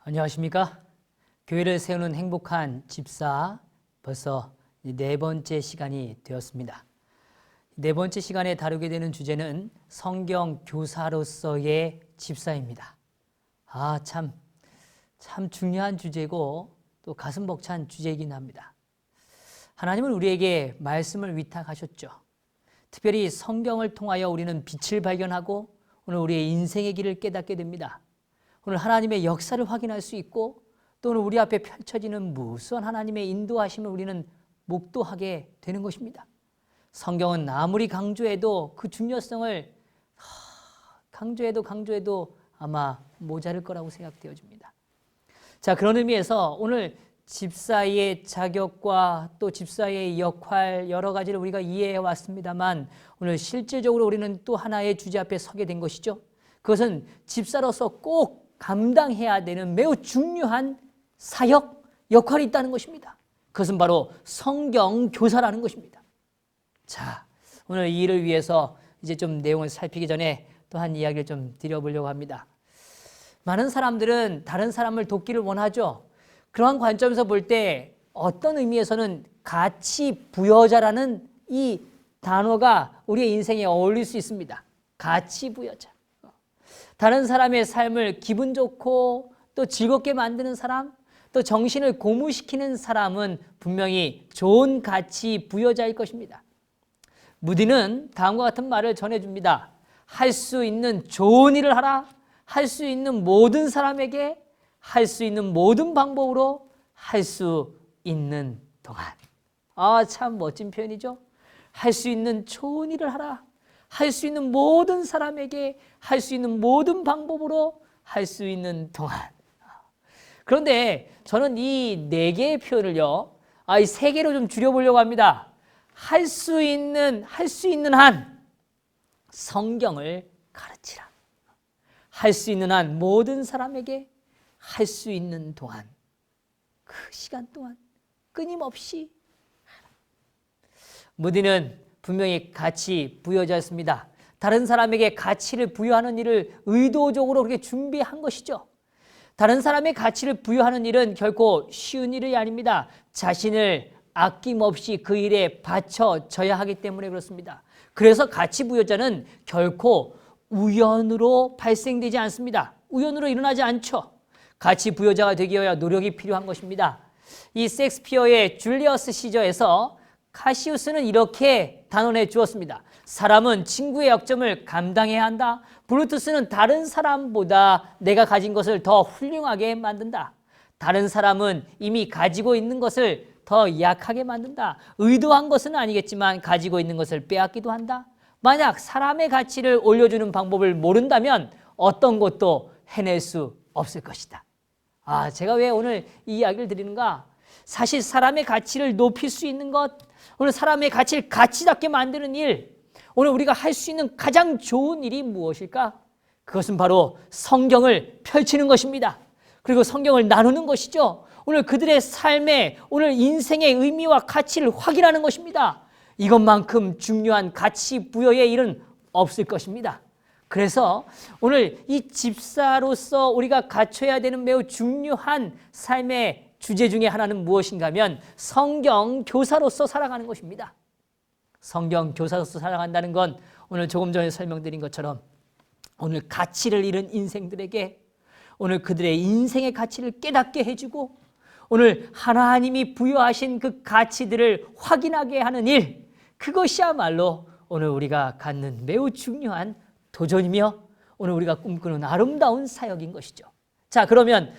안녕하십니까? 교회를 세우는 행복한 집사, 벌써 네 번째 시간이 되었습니다. 네 번째 시간에 다루게 되는 주제는 성경 교사로서의 집사입니다. 참 중요한 주제고 또 가슴 벅찬 주제이긴 합니다. 하나님은 우리에게 말씀을 위탁하셨죠. 특별히 성경을 통하여 우리는 빛을 발견하고 오늘 우리의 인생의 길을 깨닫게 됩니다. 오늘 하나님의 역사를 확인할 수 있고 또 오늘 우리 앞에 펼쳐지는 무수한 하나님의 인도하심을 우리는 목도하게 되는 것입니다. 성경은 아무리 강조해도 그 중요성을 강조해도 아마 모자랄 거라고 생각되어집니다. 자, 그런 의미에서 오늘 집사의 자격과 또 집사의 역할 여러 가지를 우리가 이해해 왔습니다만 오늘 실질적으로 우리는 또 하나의 주제 앞에 서게 된 것이죠. 그것은 집사로서 꼭 감당해야 되는 매우 중요한 사역, 역할이 있다는 것입니다. 그것은 바로 성경 교사라는 것입니다. 자, 오늘 이 일을 위해서 이제 좀 내용을 살피기 전에 또 한 이야기를 좀 드려보려고 합니다. 많은 사람들은 다른 사람을 돕기를 원하죠. 그러한 관점에서 볼 때 어떤 의미에서는 가치 부여자라는 이 단어가 우리의 인생에 어울릴 수 있습니다. 가치 부여자. 다른 사람의 삶을 기분 좋고 또 즐겁게 만드는 사람, 또 정신을 고무시키는 사람은 분명히 좋은 가치 부여자일 것입니다. 무디는 다음과 같은 말을 전해줍니다. 할 수 있는 좋은 일을 하라. 할 수 있는 모든 사람에게 할 수 있는 모든 방법으로 할 수 있는 동안. 참 멋진 표현이죠. 할 수 있는 좋은 일을 하라. 할 수 있는 모든 사람에게 할 수 있는 모든 방법으로 할 수 있는 동안. 그런데 저는 이 네 개의 표현을요, 이 세 개로 좀 줄여보려고 합니다. 할 수 있는 한 성경을 가르치라. 할 수 있는 한 모든 사람에게 할 수 있는 동안, 그 시간 동안 끊임없이 하라. 무디는 분명히 가치 부여자였습니다. 다른 사람에게 가치를 부여하는 일을 의도적으로 그렇게 준비한 것이죠. 다른 사람의 가치를 부여하는 일은 결코 쉬운 일이 아닙니다. 자신을 아낌없이 그 일에 바쳐져야 하기 때문에 그렇습니다. 그래서 가치 부여자는 결코 우연으로 발생되지 않습니다. 우연으로 일어나지 않죠. 가치 부여자가 되기 위하여 노력이 필요한 것입니다. 이 셰익스피어의 줄리어스 시저에서 카시우스는 이렇게 단언해 주었습니다. 사람은 친구의 약점을 감당해야 한다. 브루투스는 다른 사람보다 내가 가진 것을 더 훌륭하게 만든다. 다른 사람은 이미 가지고 있는 것을 더 약하게 만든다. 의도한 것은 아니겠지만 가지고 있는 것을 빼앗기도 한다. 만약 사람의 가치를 올려주는 방법을 모른다면 어떤 것도 해낼 수 없을 것이다. 제가 왜 오늘 이 이야기를 드리는가? 사실 사람의 가치를 높일 수 있는 것, 오늘 사람의 가치를 가치답게 만드는 일, 오늘 우리가 할 수 있는 가장 좋은 일이 무엇일까? 그것은 바로 성경을 펼치는 것입니다. 그리고 성경을 나누는 것이죠. 오늘 그들의 삶에, 오늘 인생의 의미와 가치를 확인하는 것입니다. 이것만큼 중요한 가치 부여의 일은 없을 것입니다. 그래서 오늘 이 집사로서 우리가 갖춰야 되는 매우 중요한 삶의 주제 중에 하나는 무엇인가 하면 성경 교사로서 살아가는 것입니다. 성경 교사로서 살아간다는 건 오늘 조금 전에 설명드린 것처럼 오늘 가치를 잃은 인생들에게 오늘 그들의 인생의 가치를 깨닫게 해주고 오늘 하나님이 부여하신 그 가치들을 확인하게 하는 일, 그것이야말로 오늘 우리가 갖는 매우 중요한 도전이며 오늘 우리가 꿈꾸는 아름다운 사역인 것이죠. 자, 그러면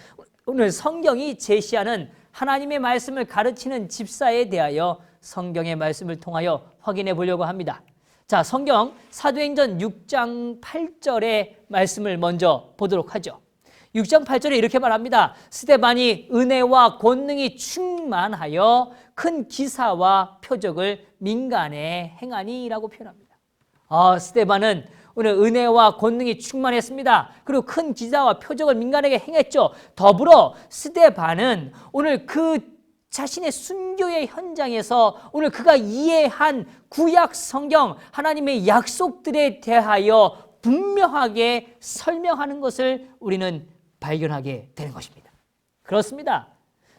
오늘 성경이 제시하는 하나님의 말씀을 가르치는 집사에 대하여 성경의 말씀을 통하여 확인해 보려고 합니다. 자, 성경 사도행전 6장 8절의 말씀을 먼저 보도록 하죠. 6장 8절에 이렇게 말합니다. 스데반이 은혜와 권능이 충만하여 큰 기사와 표적을 민간에 행하니라고 표현합니다. 스데반은 오늘 은혜와 권능이 충만했습니다. 그리고 큰 기사와 표적을 민간에게 행했죠. 더불어 스데반은 오늘 그 자신의 순교의 현장에서 오늘 그가 이해한 구약 성경 하나님의 약속들에 대하여 분명하게 설명하는 것을 우리는 발견하게 되는 것입니다. 그렇습니다.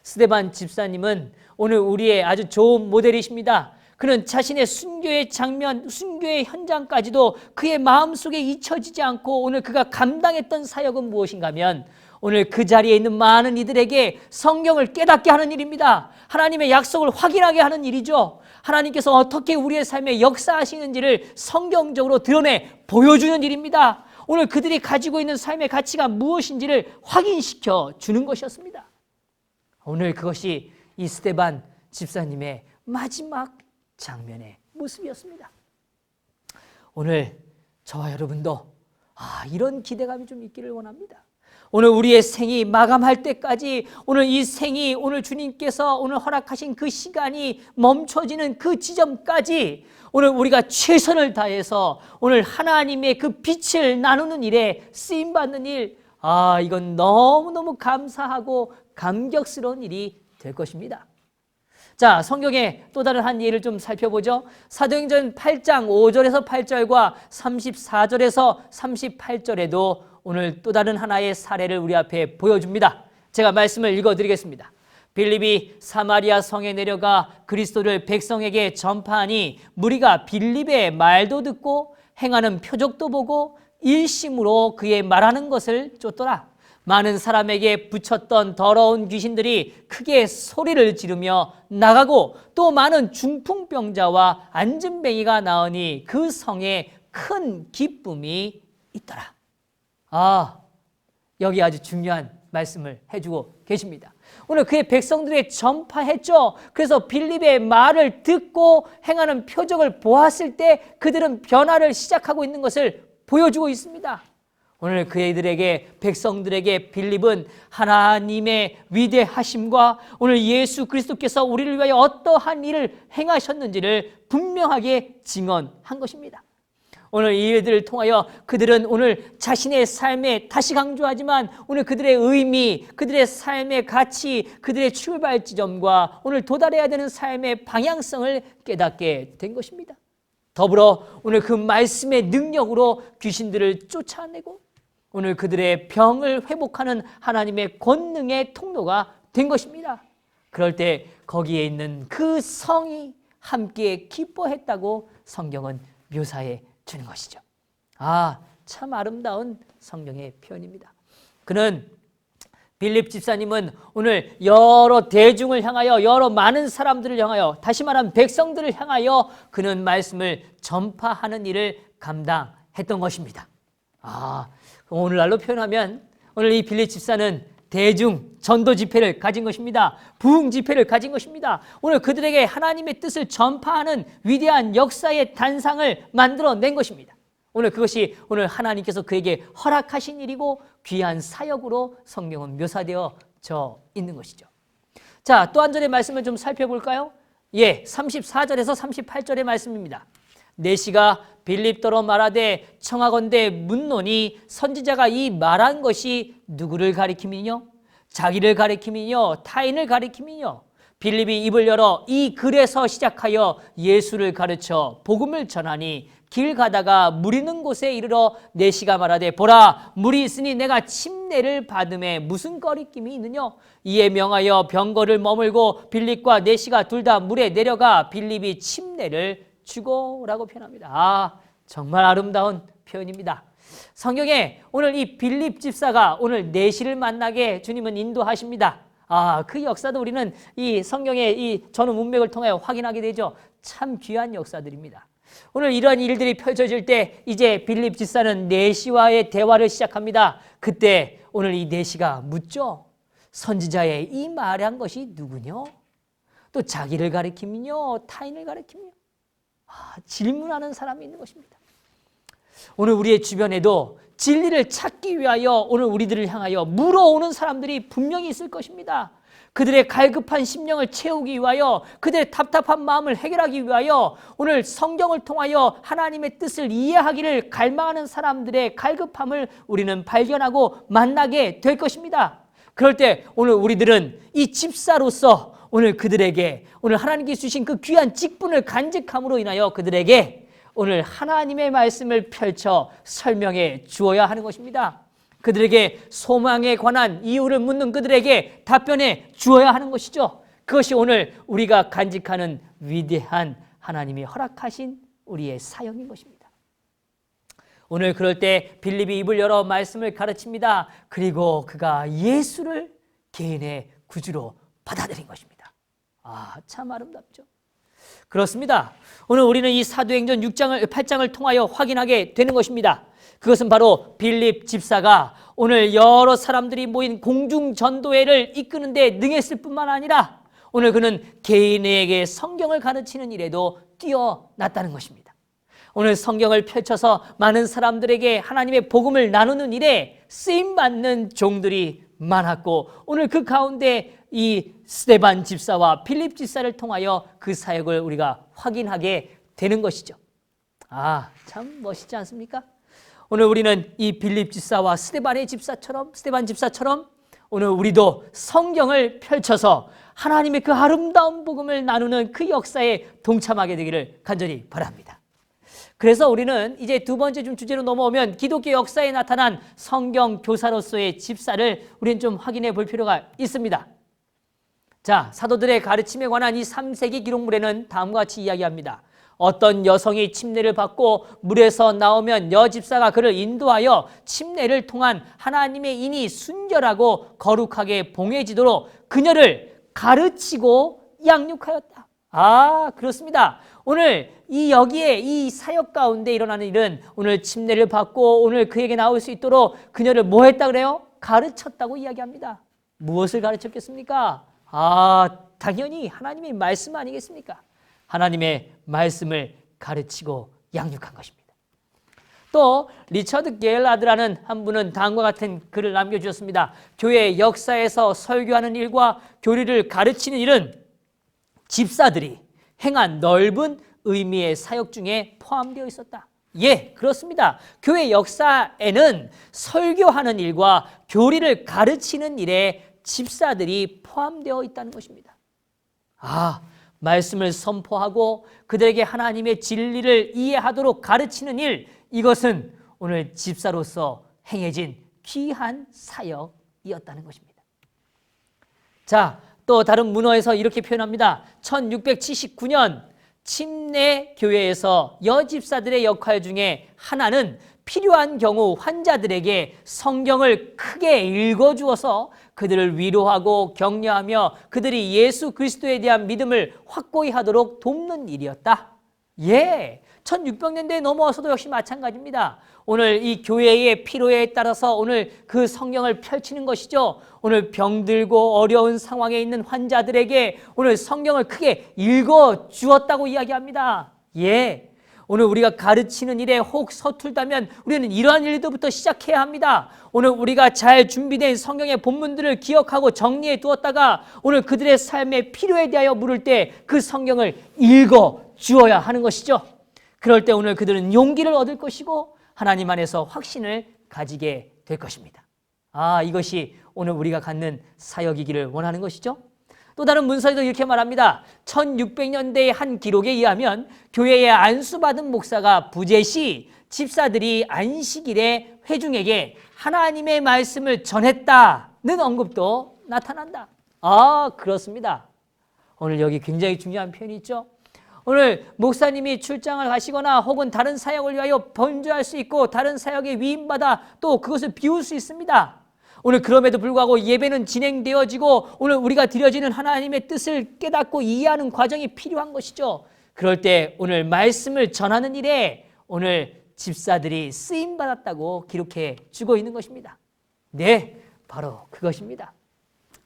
스데반 집사님은 오늘 우리의 아주 좋은 모델이십니다. 그는 자신의 순교의 장면, 순교의 현장까지도 그의 마음속에 잊혀지지 않고 오늘 그가 감당했던 사역은 무엇인가 하면 오늘 그 자리에 있는 많은 이들에게 성경을 깨닫게 하는 일입니다. 하나님의 약속을 확인하게 하는 일이죠. 하나님께서 어떻게 우리의 삶에 역사하시는지를 성경적으로 드러내 보여주는 일입니다. 오늘 그들이 가지고 있는 삶의 가치가 무엇인지를 확인시켜 주는 것이었습니다. 오늘 그것이 이 스데반 집사님의 마지막 장면의 모습이었습니다. 오늘 저와 여러분도 이런 기대감이 좀 있기를 원합니다. 오늘 우리의 생이 마감할 때까지 오늘 이 생이 오늘 주님께서 오늘 허락하신 그 시간이 멈춰지는 그 지점까지 오늘 우리가 최선을 다해서 오늘 하나님의 그 빛을 나누는 일에 쓰임받는 일, 이건 너무너무 감사하고 감격스러운 일이 될 것입니다. 자, 성경의 또 다른 한 예를 좀 살펴보죠. 사도행전 8장 5절에서 8절과 34절에서 38절에도 오늘 또 다른 하나의 사례를 우리 앞에 보여줍니다. 제가 말씀을 읽어드리겠습니다. 빌립이 사마리아 성에 내려가 그리스도를 백성에게 전파하니 무리가 빌립의 말도 듣고 행하는 표적도 보고 일심으로 그의 말하는 것을 쫓더라. 많은 사람에게 붙였던 더러운 귀신들이 크게 소리를 지르며 나가고 또 많은 중풍병자와 안진뱅이가 나으니 그 성에 큰 기쁨이 있더라. 여기 아주 중요한 말씀을 해주고 계십니다. 오늘 그의 백성들에게 전파했죠. 그래서 빌립의 말을 듣고 행하는 표적을 보았을 때 그들은 변화를 시작하고 있는 것을 보여주고 있습니다. 오늘 그들에게 백성들에게 빌립은 하나님의 위대하심과 오늘 예수 그리스도께서 우리를 위하여 어떠한 일을 행하셨는지를 분명하게 증언한 것입니다. 오늘 이 일들을 통하여 그들은 오늘 자신의 삶에 다시 강조하지만 오늘 그들의 의미, 그들의 삶의 가치, 그들의 출발 지점과 오늘 도달해야 되는 삶의 방향성을 깨닫게 된 것입니다. 더불어 오늘 그 말씀의 능력으로 귀신들을 쫓아내고 오늘 그들의 병을 회복하는 하나님의 권능의 통로가 된 것입니다. 그럴 때 거기에 있는 그 성이 함께 기뻐했다고 성경은 묘사해 주는 것이죠. 참 아름다운 성경의 표현입니다. 빌립 집사님은 오늘 여러 대중을 향하여 여러 많은 사람들을 향하여 다시 말하면 백성들을 향하여 그는 말씀을 전파하는 일을 감당했던 것입니다. 오늘날로 표현하면 오늘 이 빌립 집사는 대중 전도 집회를 가진 것입니다. 부흥 집회를 가진 것입니다. 오늘 그들에게 하나님의 뜻을 전파하는 위대한 역사의 단상을 만들어낸 것입니다. 오늘 그것이 오늘 하나님께서 그에게 허락하신 일이고 귀한 사역으로 성경은 묘사되어져 있는 것이죠. 자, 또 한 절의 말씀을 좀 살펴볼까요? 34절에서 38절의 말씀입니다. 내시가 빌립더러 말하되 청하건대 묻노니 선지자가 이 말한 것이 누구를 가리킴이뇨? 자기를 가리킴이뇨? 타인을 가리킴이뇨? 빌립이 입을 열어 이 글에서 시작하여 예수를 가르쳐 복음을 전하니 길 가다가 물 있는 곳에 이르러 내시가 말하되 보라 물이 있으니 내가 침례를 받음에 무슨 거리낌이 있느냐? 이에 명하여 병거를 머물고 빌립과 내시가 둘 다 물에 내려가 빌립이 침례를 주고라고 표현합니다. 정말 아름다운 표현입니다. 성경에 오늘 이 빌립 집사가 오늘 내시를 만나게 주님은 인도하십니다. 그 역사도 우리는 이 성경의 이 전후 문맥을 통해 확인하게 되죠. 참 귀한 역사들입니다. 오늘 이러한 일들이 펼쳐질 때 이제 빌립 집사는 내시와의 대화를 시작합니다. 그때 오늘 이 내시가 묻죠. 선지자의 이 말한 것이 누구뇨? 또 자기를 가리킴이뇨? 타인을 가리킴이뇨? 질문하는 사람이 있는 것입니다. 오늘 우리의 주변에도 진리를 찾기 위하여 오늘 우리들을 향하여 물어오는 사람들이 분명히 있을 것입니다. 그들의 갈급한 심령을 채우기 위하여 그들의 답답한 마음을 해결하기 위하여 오늘 성경을 통하여 하나님의 뜻을 이해하기를 갈망하는 사람들의 갈급함을 우리는 발견하고 만나게 될 것입니다. 그럴 때 오늘 우리들은 이 집사로서 오늘 그들에게 오늘 하나님께서 주신 그 귀한 직분을 간직함으로 인하여 그들에게 오늘 하나님의 말씀을 펼쳐 설명해 주어야 하는 것입니다. 그들에게 소망에 관한 이유를 묻는 그들에게 답변해 주어야 하는 것이죠. 그것이 오늘 우리가 간직하는 위대한 하나님이 허락하신 우리의 사역인 것입니다. 오늘 그럴 때 빌립이 입을 열어 말씀을 가르칩니다. 그리고 그가 예수를 개인의 구주로 받아들인 것입니다. 참 아름답죠. 그렇습니다. 오늘 우리는 이 사도행전 8장을 통하여 확인하게 되는 것입니다. 그것은 바로 빌립 집사가 오늘 여러 사람들이 모인 공중전도회를 이끄는 데 능했을 뿐만 아니라 오늘 그는 개인에게 성경을 가르치는 일에도 뛰어났다는 것입니다. 오늘 성경을 펼쳐서 많은 사람들에게 하나님의 복음을 나누는 일에 쓰임받는 종들이 많았고 오늘 그 가운데 이 스데반 집사와 빌립 집사를 통하여 그 사역을 우리가 확인하게 되는 것이죠. 참 멋있지 않습니까? 오늘 우리는 이 빌립 집사와 스데반 집사처럼 오늘 우리도 성경을 펼쳐서 하나님의 그 아름다운 복음을 나누는 그 역사에 동참하게 되기를 간절히 바랍니다. 그래서 우리는 이제 두 번째 좀 주제로 넘어오면 기독교 역사에 나타난 성경 교사로서의 집사를 우리는 좀 확인해 볼 필요가 있습니다. 자, 사도들의 가르침에 관한 이 3세기 기록물에는 다음과 같이 이야기합니다. 어떤 여성이 침례를 받고 물에서 나오면 여집사가 그를 인도하여 침례를 통한 하나님의 인이 순결하고 거룩하게 봉해지도록 그녀를 가르치고 양육하였다. 그렇습니다. 오늘 여기에 이 사역 가운데 일어나는 일은 오늘 침례를 받고 오늘 그에게 나올 수 있도록 그녀를 뭐 했다 그래요? 가르쳤다고 이야기합니다. 무엇을 가르쳤겠습니까? 당연히 하나님의 말씀 아니겠습니까? 하나님의 말씀을 가르치고 양육한 것입니다. 또 리처드 게일라드라는 한 분은 다음과 같은 글을 남겨주셨습니다. 교회 역사에서 설교하는 일과 교리를 가르치는 일은 집사들이 행한 넓은 의미의 사역 중에 포함되어 있었다. 예, 그렇습니다. 교회 역사에는 설교하는 일과 교리를 가르치는 일에 집사들이 포함되어 있다는 것입니다. 말씀을 선포하고 그들에게 하나님의 진리를 이해하도록 가르치는 일, 이것은 오늘 집사로서 행해진 귀한 사역이었다는 것입니다. 자, 또 다른 문어에서 이렇게 표현합니다. 1679년 침례 교회에서 여집사들의 역할 중에 하나는 필요한 경우 환자들에게 성경을 크게 읽어주어서 그들을 위로하고 격려하며 그들이 예수 그리스도에 대한 믿음을 확고히 하도록 돕는 일이었다. 예, 1600년대에 넘어와서도 역시 마찬가지입니다. 오늘 이 교회의 필요에 따라서 오늘 그 성경을 펼치는 것이죠. 오늘 병들고 어려운 상황에 있는 환자들에게 오늘 성경을 크게 읽어주었다고 이야기합니다. 예, 오늘 우리가 가르치는 일에 혹 서툴다면 우리는 이러한 일들부터 시작해야 합니다. 오늘 우리가 잘 준비된 성경의 본문들을 기억하고 정리해 두었다가 오늘 그들의 삶의 필요에 대하여 물을 때 그 성경을 읽어 주어야 하는 것이죠. 그럴 때 오늘 그들은 용기를 얻을 것이고 하나님 안에서 확신을 가지게 될 것입니다. 이것이 오늘 우리가 갖는 사역이기를 원하는 것이죠. 또 다른 문서에도 이렇게 말합니다. 1600년대의 한 기록에 의하면 교회에 안수받은 목사가 부재 시 집사들이 안식일에 회중에게 하나님의 말씀을 전했다는 언급도 나타난다. 그렇습니다. 오늘 여기 굉장히 중요한 표현이 있죠. 오늘 목사님이 출장을 가시거나 혹은 다른 사역을 위하여 번주할 수 있고 다른 사역에 위임받아 또 그것을 비울 수 있습니다. 오늘 그럼에도 불구하고 예배는 진행되어지고 오늘 우리가 드려지는 하나님의 뜻을 깨닫고 이해하는 과정이 필요한 것이죠. 그럴 때 오늘 말씀을 전하는 일에 오늘 집사들이 쓰임받았다고 기록해 주고 있는 것입니다. 네, 바로 그것입니다.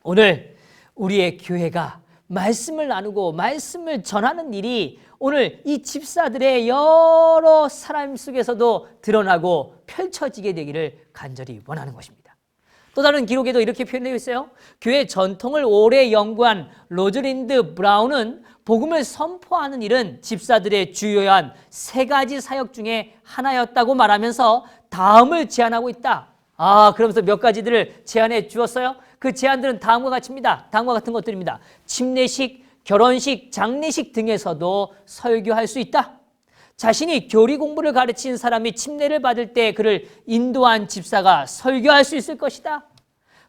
오늘 우리의 교회가 말씀을 나누고 말씀을 전하는 일이 오늘 이 집사들의 여러 삶 속에서도 드러나고 펼쳐지게 되기를 간절히 원하는 것입니다. 또 다른 기록에도 이렇게 표현되어 있어요. 교회 전통을 오래 연구한 로즈린드 브라운은 복음을 선포하는 일은 집사들의 주요한 3가지 사역 중에 하나였다고 말하면서 다음을 제안하고 있다. 그러면서 몇 가지들을 제안해 주었어요. 그 제안들은 다음과 같습니다. 다음과 같은 것들입니다. 침례식, 결혼식, 장례식 등에서도 설교할 수 있다. 자신이 교리 공부를 가르친 사람이 침례를 받을 때 그를 인도한 집사가 설교할 수 있을 것이다.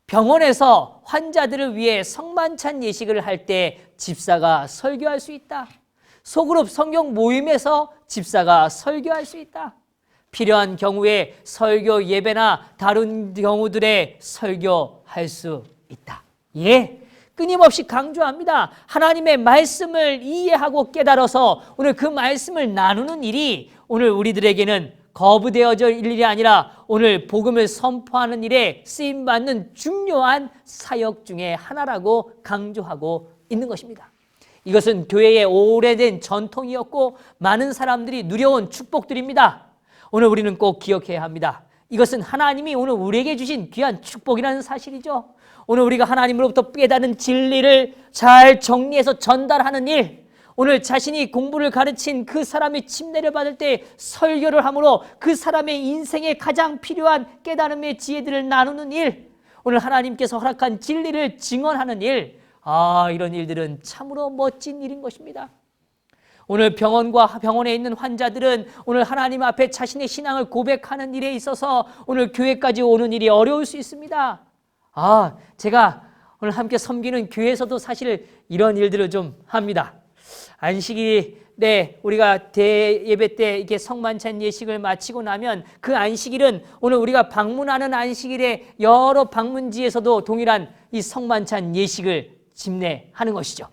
병원에서 환자들을 위해 성만찬 예식을 할 때 집사가 설교할 수 있다. 소그룹 성경 모임에서 집사가 설교할 수 있다. 필요한 경우에 설교 예배나 다른 경우들에 설교할 수 있다. 예, 끊임없이 강조합니다. 하나님의 말씀을 이해하고 깨달아서 오늘 그 말씀을 나누는 일이 오늘 우리들에게는 거부되어질 일이 아니라 오늘 복음을 선포하는 일에 쓰임받는 중요한 사역 중에 하나라고 강조하고 있는 것입니다. 이것은 교회의 오래된 전통이었고 많은 사람들이 누려온 축복들입니다. 오늘 우리는 꼭 기억해야 합니다. 이것은 하나님이 오늘 우리에게 주신 귀한 축복이라는 사실이죠. 오늘 우리가 하나님으로부터 깨달은 진리를 잘 정리해서 전달하는 일, 오늘 자신이 공부를 가르친 그 사람이 침례를 받을 때 설교를 함으로 그 사람의 인생에 가장 필요한 깨달음의 지혜들을 나누는 일, 오늘 하나님께서 허락한 진리를 증언하는 일, 이런 일들은 참으로 멋진 일인 것입니다. 오늘 병원에 있는 환자들은 오늘 하나님 앞에 자신의 신앙을 고백하는 일에 있어서 오늘 교회까지 오는 일이 어려울 수 있습니다. 제가 오늘 함께 섬기는 교회에서도 사실 이런 일들을 좀 합니다. 안식일이 우리가 대예배 때 이렇게 성만찬 예식을 마치고 나면 그 안식일은 오늘 우리가 방문하는 안식일에 여러 방문지에서도 동일한 이 성만찬 예식을 집례하는 것이죠.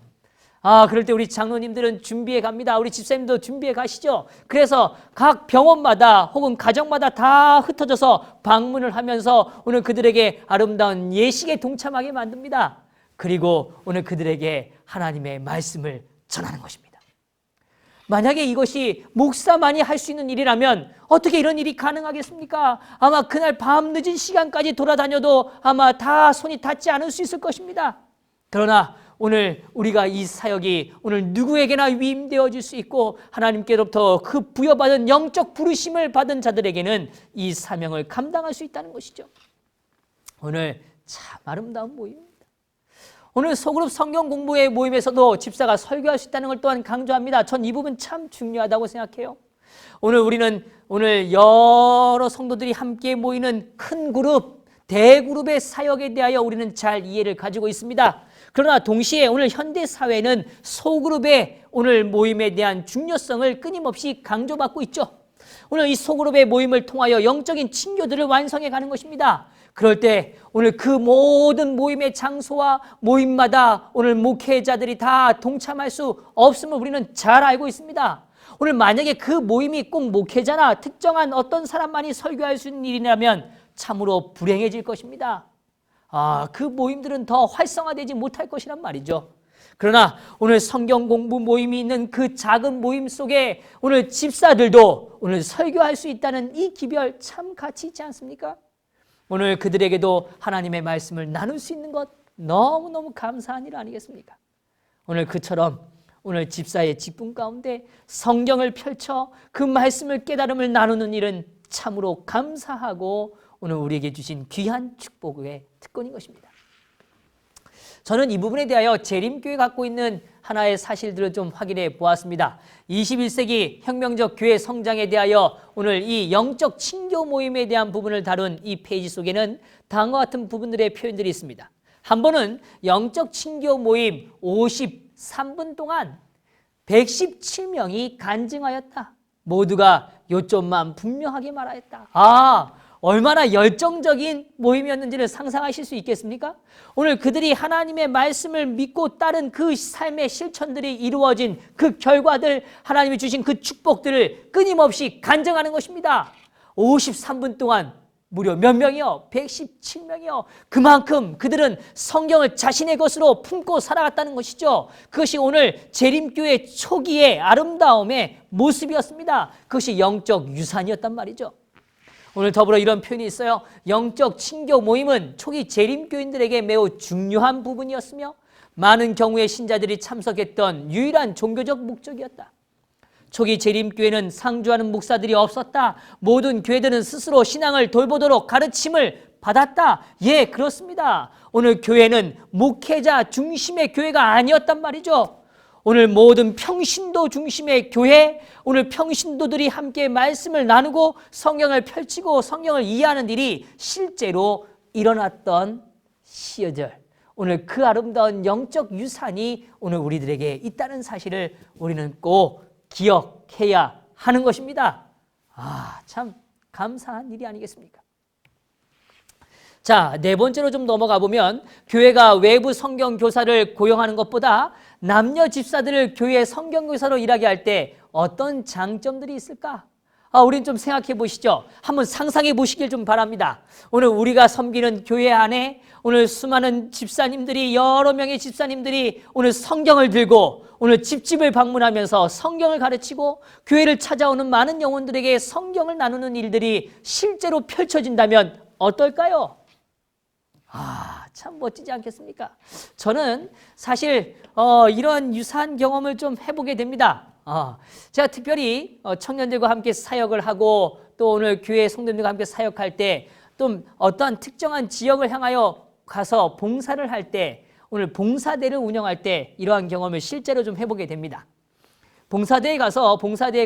그럴 때 우리 장로님들은 준비해 갑니다. 우리 집사님도 준비해 가시죠. 그래서 각 병원마다 혹은 가정마다 다 흩어져서 방문을 하면서 오늘 그들에게 아름다운 예식에 동참하게 만듭니다. 그리고 오늘 그들에게 하나님의 말씀을 전하는 것입니다. 만약에 이것이 목사만이 할 수 있는 일이라면 어떻게 이런 일이 가능하겠습니까? 아마 그날 밤 늦은 시간까지 돌아다녀도 아마 다 손이 닿지 않을 수 있을 것입니다. 그러나 오늘 우리가 이 사역이 오늘 누구에게나 위임되어질 수 있고 하나님께로부터 그 부여받은 영적 부르심을 받은 자들에게는 이 사명을 감당할 수 있다는 것이죠. 오늘 참 아름다운 모임입니다. 오늘 소그룹 성경 공부의 모임에서도 집사가 설교할 수 있다는 걸 또한 강조합니다. 전 이 부분 참 중요하다고 생각해요. 오늘 우리는 오늘 여러 성도들이 함께 모이는 큰 그룹, 대그룹의 사역에 대하여 우리는 잘 이해를 가지고 있습니다. 그러나 동시에 오늘 현대 사회는 소그룹의 오늘 모임에 대한 중요성을 끊임없이 강조받고 있죠. 오늘 이 소그룹의 모임을 통하여 영적인 친교들을 완성해 가는 것입니다. 그럴 때 오늘 그 모든 모임의 장소와 모임마다 오늘 목회자들이 다 동참할 수 없음을 우리는 잘 알고 있습니다. 오늘 만약에 그 모임이 꼭 목회자나 특정한 어떤 사람만이 설교할 수 있는 일이라면 참으로 불행해질 것입니다. 그 모임들은 더 활성화되지 못할 것이란 말이죠. 그러나 오늘 성경 공부 모임이 있는 그 작은 모임 속에 오늘 집사들도 오늘 설교할 수 있다는 이 기별 참 가치 있지 않습니까? 오늘 그들에게도 하나님의 말씀을 나눌 수 있는 것 너무너무 감사한 일 아니겠습니까? 오늘 그처럼 오늘 집사의 직분 가운데 성경을 펼쳐 그 말씀을 깨달음을 나누는 일은 참으로 감사하고 오늘 우리에게 주신 귀한 축복의 특권인 것입니다. 저는 이 부분에 대하여 재림교회 갖고 있는 하나의 사실들을 좀 확인해 보았습니다. 21세기 혁명적 교회 성장에 대하여 오늘 이 영적 친교 모임에 대한 부분을 다룬 이 페이지 속에는 다음과 같은 부분들의 표현들이 있습니다. 한 번은 영적 친교 모임 53분 동안 117명이 간증하였다. 모두가 요점만 분명하게 말하였다. 얼마나 열정적인 모임이었는지를 상상하실 수 있겠습니까? 오늘 그들이 하나님의 말씀을 믿고 따른 그 삶의 실천들이 이루어진 그 결과들, 하나님이 주신 그 축복들을 끊임없이 간증하는 것입니다. 53분 동안 무려 몇 명이요? 117명이요. 그만큼 그들은 성경을 자신의 것으로 품고 살아갔다는 것이죠. 그것이 오늘 재림교회 초기의 아름다움의 모습이었습니다. 그것이 영적 유산이었단 말이죠. 오늘 더불어 이런 표현이 있어요. 영적 친교 모임은 초기 재림교인들에게 매우 중요한 부분이었으며 많은 경우의 신자들이 참석했던 유일한 종교적 목적이었다. 초기 재림교회는 상주하는 목사들이 없었다. 모든 교회들은 스스로 신앙을 돌보도록 가르침을 받았다. 예, 그렇습니다. 오늘 교회는 목회자 중심의 교회가 아니었단 말이죠. 오늘 모든 평신도 중심의 교회, 오늘 평신도들이 함께 말씀을 나누고 성경을 펼치고 성경을 이해하는 일이 실제로 일어났던 시절, 오늘 그 아름다운 영적 유산이 오늘 우리들에게 있다는 사실을 우리는 꼭 기억해야 하는 것입니다. 참 감사한 일이 아니겠습니까? 자, 네 번째로 좀 넘어가 보면 교회가 외부 성경 교사를 고용하는 것보다 남녀 집사들을 교회 성경 교사로 일하게 할 때 어떤 장점들이 있을까? 우린 좀 생각해 보시죠. 한번 상상해 보시길 좀 바랍니다. 오늘 우리가 섬기는 교회 안에 오늘 수많은 집사님들이, 여러 명의 집사님들이 오늘 성경을 들고 오늘 집집을 방문하면서 성경을 가르치고 교회를 찾아오는 많은 영혼들에게 성경을 나누는 일들이 실제로 펼쳐진다면 어떨까요? 참 멋지지 않겠습니까? 저는 사실 이런 유사한 경험을 좀 해보게 됩니다. 제가 특별히 청년들과 함께 사역을 하고 또 오늘 교회 성도들과 함께 사역할 때 또 어떠한 특정한 지역을 향하여 가서 봉사를 할 때, 오늘 봉사대를 운영할 때 이러한 경험을 실제로 좀 해보게 됩니다. 봉사대에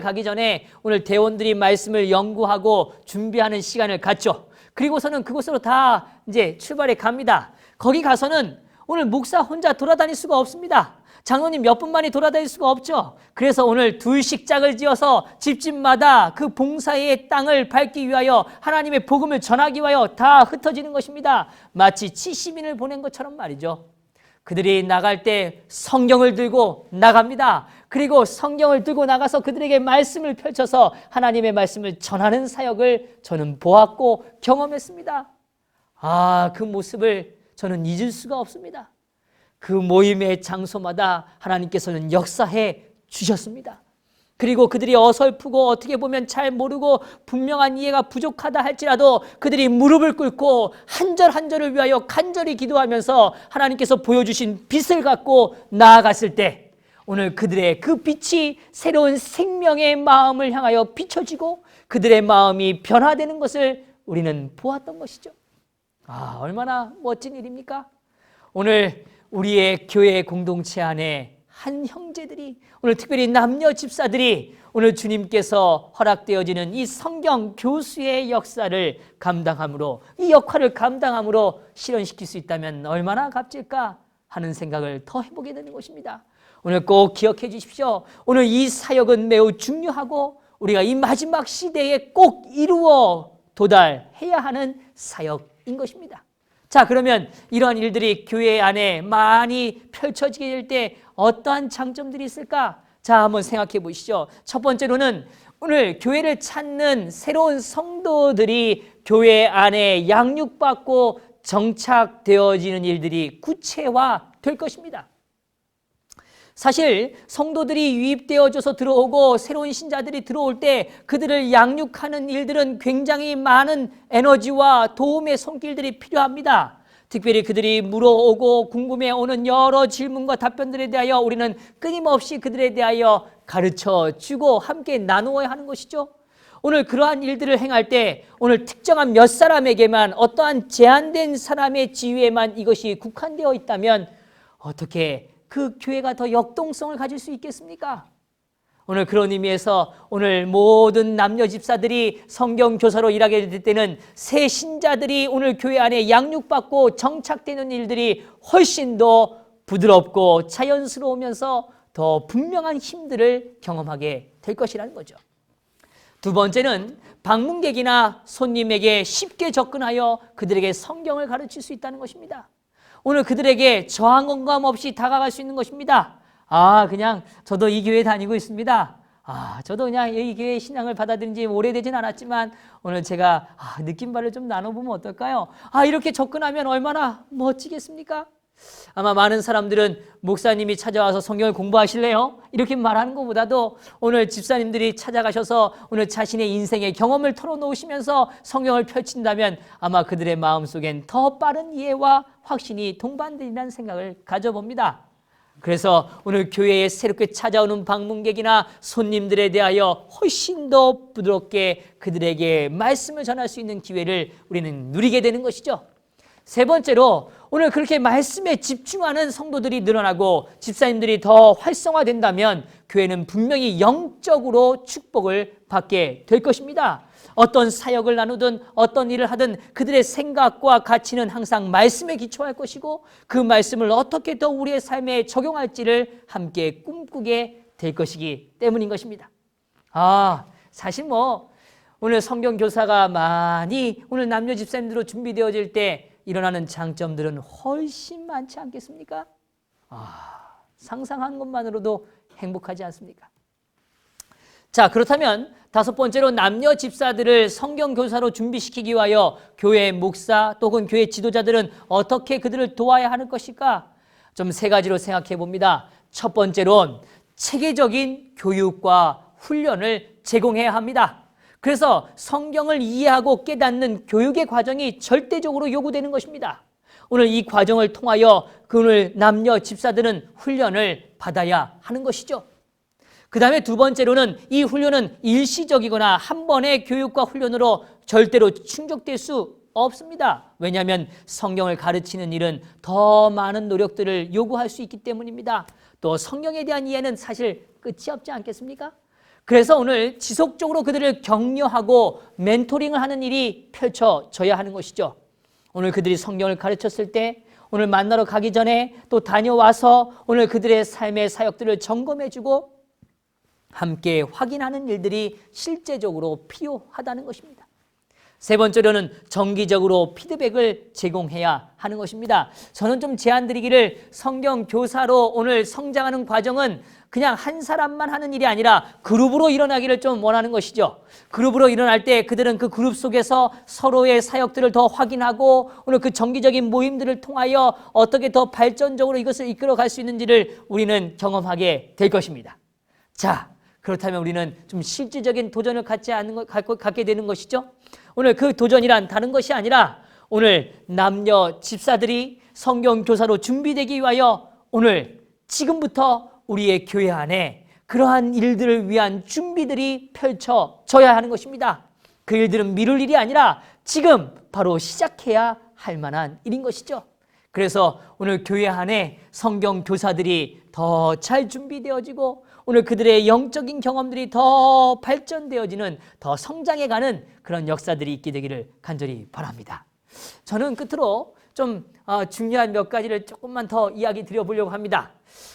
가기 전에 오늘 대원들이 말씀을 연구하고 준비하는 시간을 갖죠. 그리고서는 그곳으로 다 이제 출발해 갑니다. 거기 가서는 오늘 목사 혼자 돌아다닐 수가 없습니다. 장로님 몇 분만이 돌아다닐 수가 없죠. 그래서 오늘 둘씩 짝을 지어서 집집마다 그 봉사의 땅을 밟기 위하여 하나님의 복음을 전하기 위하여 다 흩어지는 것입니다. 마치 70인을 보낸 것처럼 말이죠. 그들이 나갈 때 성경을 들고 나갑니다. 그리고 성경을 들고 나가서 그들에게 말씀을 펼쳐서 하나님의 말씀을 전하는 사역을 저는 보았고 경험했습니다. 그 모습을 저는 잊을 수가 없습니다. 그 모임의 장소마다 하나님께서는 역사해 주셨습니다. 그리고 그들이 어설프고 어떻게 보면 잘 모르고 분명한 이해가 부족하다 할지라도 그들이 무릎을 꿇고 한 절 한 절을 위하여 간절히 기도하면서 하나님께서 보여주신 빛을 갖고 나아갔을 때 오늘 그들의 그 빛이 새로운 생명의 마음을 향하여 비춰지고 그들의 마음이 변화되는 것을 우리는 보았던 것이죠. 얼마나 멋진 일입니까? 오늘 우리의 교회 공동체 안에 한 형제들이, 오늘 특별히 남녀 집사들이 오늘 주님께서 허락되어지는 이 성경 교수의 역사를 감당함으로, 이 역할을 감당함으로 실현시킬 수 있다면 얼마나 값질까 하는 생각을 더 해보게 되는 것입니다. 오늘 꼭 기억해 주십시오. 오늘 이 사역은 매우 중요하고 우리가 이 마지막 시대에 꼭 이루어 도달해야 하는 사역인 것입니다. 자, 그러면 이러한 일들이 교회 안에 많이 펼쳐지게 될 때 어떠한 장점들이 있을까? 자, 한번 생각해 보시죠. 첫 번째로는 오늘 교회를 찾는 새로운 성도들이 교회 안에 양육받고 정착되어지는 일들이 구체화될 것입니다. 사실 성도들이 유입되어져서 들어오고 새로운 신자들이 들어올 때 그들을 양육하는 일들은 굉장히 많은 에너지와 도움의 손길들이 필요합니다. 특별히 그들이 물어오고 궁금해오는 여러 질문과 답변들에 대하여 우리는 끊임없이 그들에 대하여 가르쳐주고 함께 나누어야 하는 것이죠. 오늘 그러한 일들을 행할 때 오늘 특정한 몇 사람에게만, 어떠한 제한된 사람의 지위에만 이것이 국한되어 있다면 어떻게 그 교회가 더 역동성을 가질 수 있겠습니까? 오늘 그런 의미에서 오늘 모든 남녀 집사들이 성경 교사로 일하게 될 때는 새 신자들이 오늘 교회 안에 양육받고 정착되는 일들이 훨씬 더 부드럽고 자연스러우면서 더 분명한 힘들을 경험하게 될 것이라는 거죠. 두 번째는 방문객이나 손님에게 쉽게 접근하여 그들에게 성경을 가르칠 수 있다는 것입니다. 오늘 그들에게 저항감 없이 다가갈 수 있는 것입니다. 그냥 저도 이 교회 다니고 있습니다. 저도 그냥 이 교회 신앙을 받아들인 지 오래되진 않았지만 오늘 제가 느낀 바를 좀 나눠보면 어떨까요? 이렇게 접근하면 얼마나 멋지겠습니까? 아마 많은 사람들은 목사님이 찾아와서 성경을 공부하실래요? 이렇게 말하는 것보다도 오늘 집사님들이 찾아가셔서 오늘 자신의 인생의 경험을 털어놓으시면서 성경을 펼친다면 아마 그들의 마음속엔 더 빠른 이해와 확신이 동반되리라는 생각을 가져봅니다. 그래서 오늘 교회에 새롭게 찾아오는 방문객이나 손님들에 대하여 훨씬 더 부드럽게 그들에게 말씀을 전할 수 있는 기회를 우리는 누리게 되는 것이죠. 세 번째로 오늘 그렇게 말씀에 집중하는 성도들이 늘어나고 집사님들이 더 활성화된다면 교회는 분명히 영적으로 축복을 받게 될 것입니다. 어떤 사역을 나누든 어떤 일을 하든 그들의 생각과 가치는 항상 말씀에 기초할 것이고 그 말씀을 어떻게 더 우리의 삶에 적용할지를 함께 꿈꾸게 될 것이기 때문인 것입니다. 사실 오늘 성경 교사가 많이 오늘 남녀 집사님들로 준비되어질 때 일어나는 장점들은 훨씬 많지 않겠습니까? 상상하는 것만으로도 행복하지 않습니까? 자, 그렇다면 다섯 번째로 남녀 집사들을 성경 교사로 준비시키기 위하여 교회 목사 또는 교회 지도자들은 어떻게 그들을 도와야 하는 것일까? 좀 세 가지로 생각해 봅니다. 첫 번째로는 체계적인 교육과 훈련을 제공해야 합니다. 그래서 성경을 이해하고 깨닫는 교육의 과정이 절대적으로 요구되는 것입니다. 오늘 이 과정을 통하여 오늘 남녀 집사들은 훈련을 받아야 하는 것이죠. 그 다음에 두 번째로는 이 훈련은 일시적이거나 한 번의 교육과 훈련으로 절대로 충족될 수 없습니다. 왜냐하면 성경을 가르치는 일은 더 많은 노력들을 요구할 수 있기 때문입니다. 또 성경에 대한 이해는 사실 끝이 없지 않겠습니까? 그래서 오늘 지속적으로 그들을 격려하고 멘토링을 하는 일이 펼쳐져야 하는 것이죠. 오늘 그들이 성경을 가르쳤을 때 오늘 만나러 가기 전에 또 다녀와서 오늘 그들의 삶의 사역들을 점검해주고 함께 확인하는 일들이 실제적으로 필요하다는 것입니다. 세 번째로는 정기적으로 피드백을 제공해야 하는 것입니다. 저는 좀 제안드리기를 성경 교사로 오늘 성장하는 과정은 그냥 한 사람만 하는 일이 아니라 그룹으로 일어나기를 좀 원하는 것이죠. 그룹으로 일어날 때 그들은 그 그룹 속에서 서로의 사역들을 더 확인하고 오늘 그 정기적인 모임들을 통하여 어떻게 더 발전적으로 이것을 이끌어갈 수 있는지를 우리는 경험하게 될 것입니다. 자, 그렇다면 우리는 좀 실질적인 도전을 갖게 되는 것이죠. 오늘 그 도전이란 다른 것이 아니라 오늘 남녀 집사들이 성경 교사로 준비되기 위하여 오늘 지금부터 우리의 교회 안에 그러한 일들을 위한 준비들이 펼쳐져야 하는 것입니다. 그 일들은 미룰 일이 아니라 지금 바로 시작해야 할 만한 일인 것이죠. 그래서 오늘 교회 안에 성경 교사들이 더 잘 준비되어지고 오늘 그들의 영적인 경험들이 더 발전되어지는 더 성장해가는 그런 역사들이 있게 되기를 간절히 바랍니다. 저는 끝으로 좀 중요한 몇 가지를 조금만 더 이야기 드려보려고 합니다.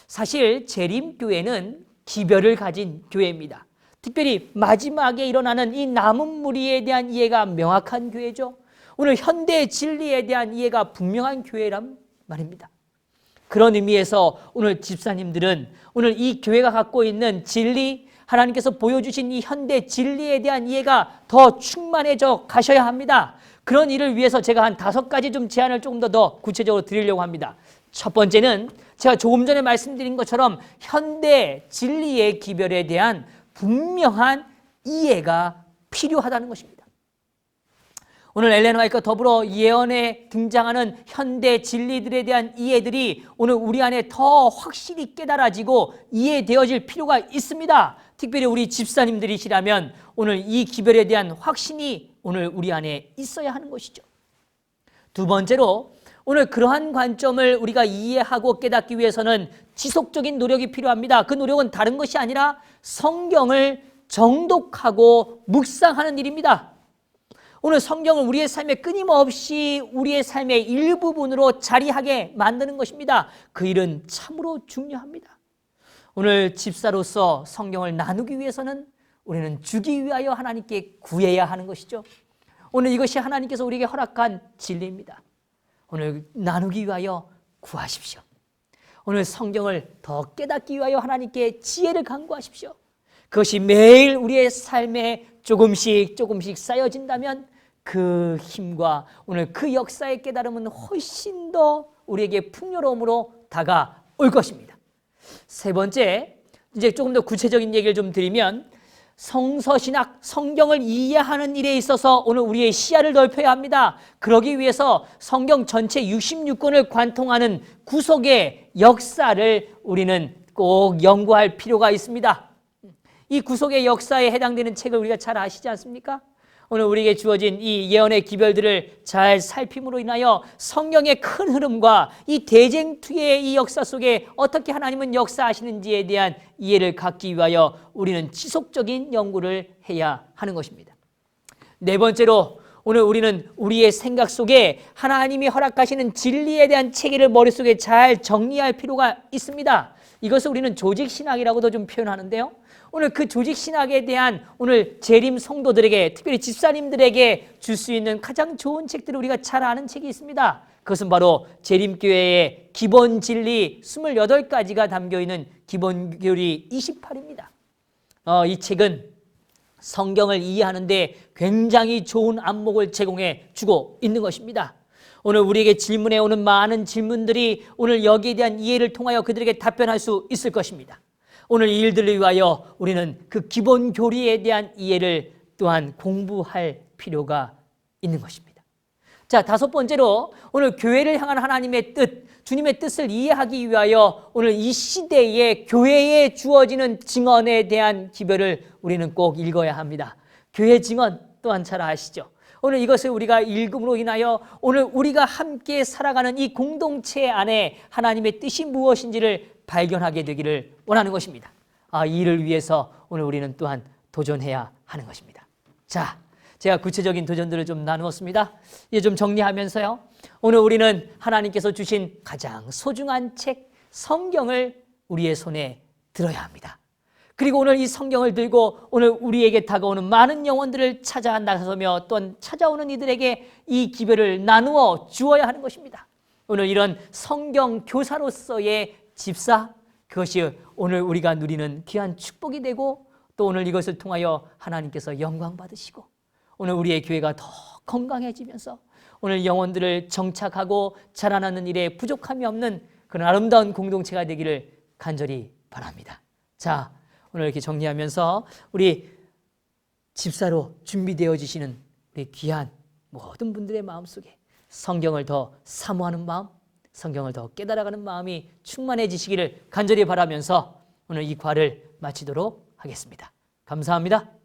사실 재림교회는 기별을 가진 교회입니다. 특별히 마지막에 일어나는 이 남은 무리에 대한 이해가 명확한 교회죠. 오늘 현대 진리에 대한 이해가 분명한 교회란 말입니다. 그런 의미에서 오늘 집사님들은 오늘 이 교회가 갖고 있는 진리, 하나님께서 보여주신 이 현대 진리에 대한 이해가 더 충만해져 가셔야 합니다. 그런 일을 위해서 제가 한 5가지 좀 제안을 조금 더 구체적으로 드리려고 합니다. 첫 번째는 제가 조금 전에 말씀드린 것처럼 현대 진리의 기별에 대한 분명한 이해가 필요하다는 것입니다. 오늘 엘렌 화이트와 더불어 예언에 등장하는 현대 진리들에 대한 이해들이 오늘 우리 안에 더 확실히 깨달아지고 이해되어질 필요가 있습니다. 특별히 우리 집사님들이시라면 오늘 이 기별에 대한 확신이 오늘 우리 안에 있어야 하는 것이죠. 두 번째로 오늘 그러한 관점을 우리가 이해하고 깨닫기 위해서는 지속적인 노력이 필요합니다. 그 노력은 다른 것이 아니라 성경을 정독하고 묵상하는 일입니다. 오늘 성경을 우리의 삶에 끊임없이 우리의 삶의 일부분으로 자리하게 만드는 것입니다. 그 일은 참으로 중요합니다. 오늘 집사로서 성경을 나누기 위해서는 우리는 주기 위하여 하나님께 구해야 하는 것이죠. 오늘 이것이 하나님께서 우리에게 허락한 진리입니다. 오늘 나누기 위하여 구하십시오. 오늘 성경을 더 깨닫기 위하여 하나님께 지혜를 간구하십시오. 그것이 매일 우리의 삶에 조금씩 쌓여진다면 그 힘과 오늘 그 역사의 깨달음은 훨씬 더 우리에게 풍요로움으로 다가올 것입니다. 세 번째, 이제 조금 더 구체적인 얘기를 좀 드리면 성서신학, 성경을 이해하는 일에 있어서 오늘 우리의 시야를 넓혀야 합니다. 그러기 위해서 성경 전체 66권을 관통하는 구속의 역사를 우리는 꼭 연구할 필요가 있습니다. 이 구속의 역사에 해당되는 책을 우리가 잘 아시지 않습니까? 오늘 우리에게 주어진 이 예언의 기별들을 잘 살핌으로 인하여 성경의 큰 흐름과 이 대쟁투의 이 역사 속에 어떻게 하나님은 역사하시는지에 대한 이해를 갖기 위하여 우리는 지속적인 연구를 해야 하는 것입니다. 네 번째로 오늘 우리는 우리의 생각 속에 하나님이 허락하시는 진리에 대한 체계를 머릿속에 잘 정리할 필요가 있습니다. 이것을 우리는 조직신학이라고도 좀 표현하는데요. 오늘 그 조직신학에 대한 오늘 재림 성도들에게, 특별히 집사님들에게 줄 수 있는 가장 좋은 책들을 우리가 잘 아는 책이 있습니다. 그것은 바로 재림교회의 기본 진리 28가지가 담겨있는 기본교리 28입니다. 이 책은 성경을 이해하는 데 굉장히 좋은 안목을 제공해 주고 있는 것입니다. 오늘 우리에게 질문해 오는 많은 질문들이 오늘 여기에 대한 이해를 통하여 그들에게 답변할 수 있을 것입니다. 오늘 이 일들을 위하여 우리는 그 기본 교리에 대한 이해를 또한 공부할 필요가 있는 것입니다. 자, 다섯 번째로 오늘 교회를 향한 하나님의 뜻, 주님의 뜻을 이해하기 위하여 오늘 이 시대에 교회에 주어지는 증언에 대한 기별을 우리는 꼭 읽어야 합니다. 교회 증언 또한 잘 아시죠? 오늘 이것을 우리가 읽음으로 인하여 오늘 우리가 함께 살아가는 이 공동체 안에 하나님의 뜻이 무엇인지를 발견하게 되기를 원하는 것입니다. 이 일을 위해서 오늘 우리는 또한 도전해야 하는 것입니다. 자, 제가 구체적인 도전들을 좀 나누었습니다. 이제 좀 정리하면서요. 오늘 우리는 하나님께서 주신 가장 소중한 책 성경을 우리의 손에 들어야 합니다. 그리고 오늘 이 성경을 들고 오늘 우리에게 다가오는 많은 영혼들을 찾아 나서며 또한 찾아오는 이들에게 이 기별을 나누어 주어야 하는 것입니다. 오늘 이런 성경 교사로서의 집사, 그것이 오늘 우리가 누리는 귀한 축복이 되고 또 오늘 이것을 통하여 하나님께서 영광 받으시고 오늘 우리의 교회가 더 건강해지면서 오늘 영혼들을 정착하고 자라나는 일에 부족함이 없는 그런 아름다운 공동체가 되기를 간절히 바랍니다. 자, 오늘 이렇게 정리하면서 우리 집사로 준비되어지시는 우리 귀한 모든 분들의 마음속에 성경을 더 사모하는 마음, 성경을 더 깨달아가는 마음이 충만해지시기를 간절히 바라면서 오늘 이 과를 마치도록 하겠습니다. 감사합니다.